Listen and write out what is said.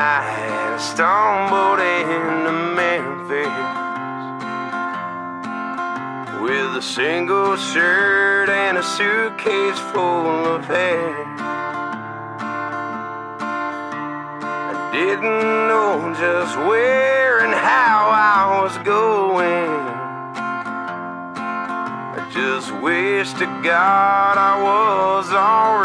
night I stumbled into Memphis with a single shirt and a suitcase full of hair. I didn't know just where and how I was going. I just wish to God I was already